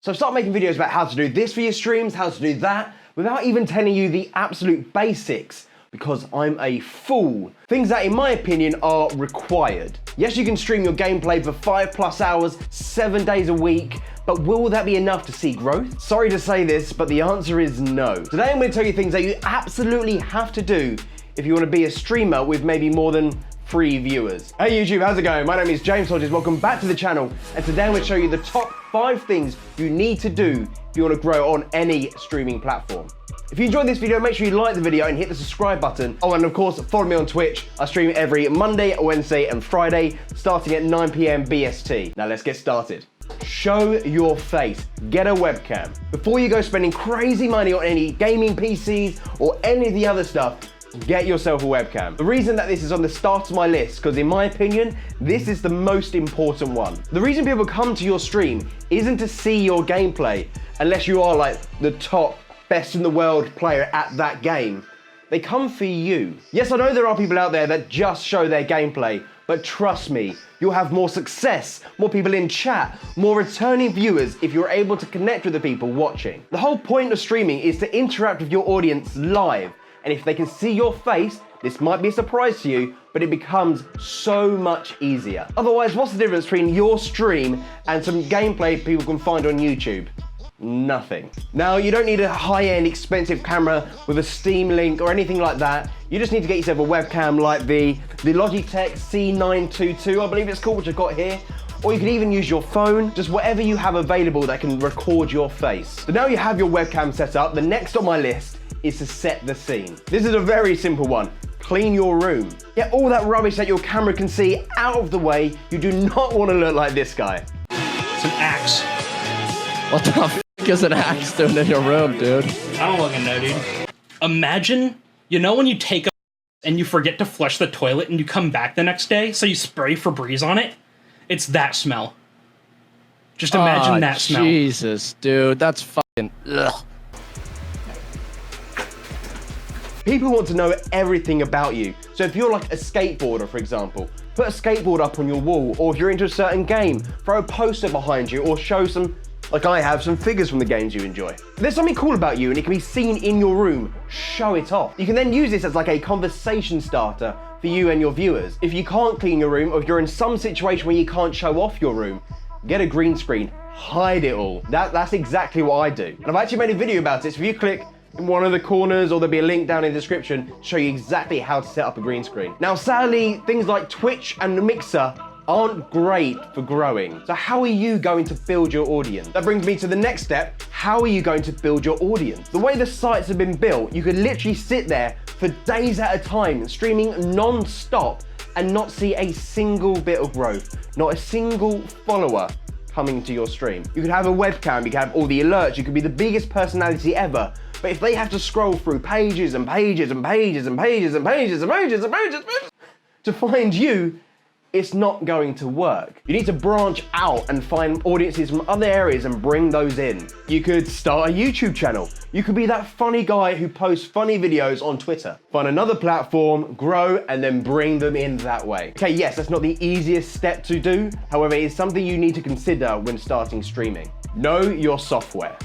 So start making videos about how to do this for your streams, how to do that, without even telling you the absolute basics, because I'm a fool. Things that, in my opinion, are required. Yes, you can stream your gameplay for 5+ hours, 7 days a week, but will that be enough to see growth? Sorry to say this, but the answer is no. Today I'm going to tell you things that you absolutely have to do if you want to be a streamer with maybe more than 3 viewers. Hey YouTube, how's it going? My name is JamesMHodges, welcome back to the channel, and today I'm going to show you the top 5 things you need to do if you want to grow on any streaming platform. If you enjoyed this video, make sure you like the video and hit the subscribe button. Oh, and of course, follow me on Twitch. I stream every Monday, Wednesday, and Friday, starting at 9 PM BST. Now let's get started. Show your face, get a webcam. Before you go spending crazy money on any gaming PCs or any of the other stuff, get yourself a webcam. The reason that this is on the start of my list, because in my opinion, this is the most important one. The reason people come to your stream isn't to see your gameplay, unless you are like the top, best in the world player at that game. They come for you. Yes, I know there are people out there that just show their gameplay, but trust me, you'll have more success, more people in chat, more returning viewers if you're able to connect with the people watching. The whole point of streaming is to interact with your audience live. And if they can see your face, this might be a surprise to you, but it becomes so much easier. Otherwise, what's the difference between your stream and some gameplay people can find on YouTube? Nothing. Now, you don't need a high-end expensive camera with a Steam Link or anything like that. You just need to get yourself a webcam like the Logitech C922, I believe it's called, which I've got here. Or you can even use your phone, just whatever you have available that can record your face. So now you have your webcam set up, the next on my list is to set the scene. This is a very simple one. Clean your room. Get all that rubbish that your camera can see out of the way. You do not want to look like this guy. It's an axe. What the f is an axe doing in your room, dude? I don't fucking know, dude. Imagine, you know when you take a and you forget to flush the toilet and you come back the next day, so you spray Febreze on it? It's that smell. Just imagine that smell. Jesus, dude, that's fucking ugh. People want to know everything about you. So if you're like a skateboarder, for example, put a skateboard up on your wall, or if you're into a certain game, throw a poster behind you, or show some, like I have, some figures from the games you enjoy. If there's something cool about you and it can be seen in your room, show it off. You can then use this as like a conversation starter for you and your viewers. If you can't clean your room, or if you're in some situation where you can't show off your room, get a green screen, hide it all. That's exactly what I do. And I've actually made a video about it, so if you click in one of the corners, or there'll be a link down in the description to show you exactly how to set up a green screen. Now, sadly, things like Twitch and the Mixer aren't great for growing. So how are you going to build your audience? That brings me to the next step. How are you going to build your audience? The way the sites have been built, you could literally sit there for days at a time, streaming non-stop, and not see a single bit of growth, not a single follower coming to your stream. You could have a webcam, you could have all the alerts, you could be the biggest personality ever, but if they have to scroll through pages and pages and pages and pages and pages and pages and pages to find you, it's not going to work. You need to branch out and find audiences from other areas and bring those in. You could start a YouTube channel. You could be that funny guy who posts funny videos on Twitter. Find another platform, grow, and then bring them in that way. Okay, yes, that's not the easiest step to do. However, it's something you need to consider when starting streaming. Know your software.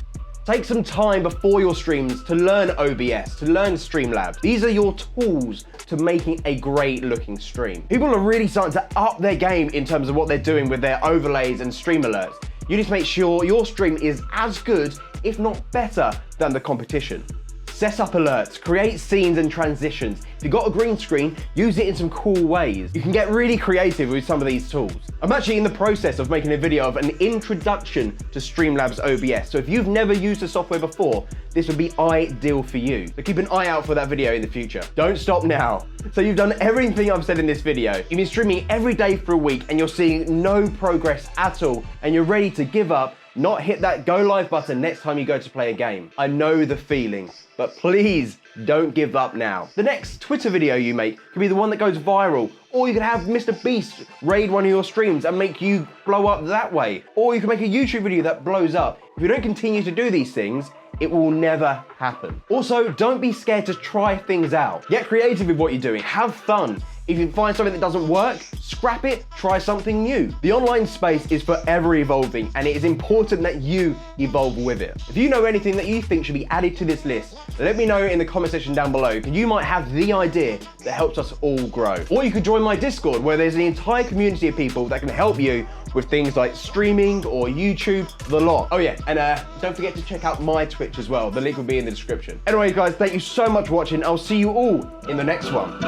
Take some time before your streams to learn OBS, to learn Streamlabs. These are your tools to making a great looking stream. People are really starting to up their game in terms of what they're doing with their overlays and stream alerts. You need to make sure your stream is as good, if not better, than the competition. Set up alerts, create scenes and transitions. If you've got a green screen, use it in some cool ways. You can get really creative with some of these tools. I'm actually in the process of making a video of an introduction to Streamlabs OBS. So if you've never used the software before, this would be ideal for you. So keep an eye out for that video in the future. Don't stop now. So you've done everything I've said in this video. You've been streaming every day for a week and you're seeing no progress at all, and you're ready to give up, not hit that go live button next time you go to play a game. I know the feeling, but please don't give up now. The next Twitter video you make could be the one that goes viral, or you could have Mr. Beast raid one of your streams and make you blow up that way, or you can make a YouTube video that blows up. If you don't continue to do these things, it will never happen. Also, don't be scared to try things out. Get creative with what you're doing, have fun. If you find something that doesn't work, scrap it, try something new. The online space is forever evolving, and it is important that you evolve with it. If you know anything that you think should be added to this list, let me know in the comment section down below, because you might have the idea that helps us all grow. Or you could join my Discord, where there's an entire community of people that can help you with things like streaming or YouTube, the lot. Oh yeah, and don't forget to check out my Twitch as well. The link will be in the description. Anyway, guys, thank you so much for watching. I'll see you all in the next one.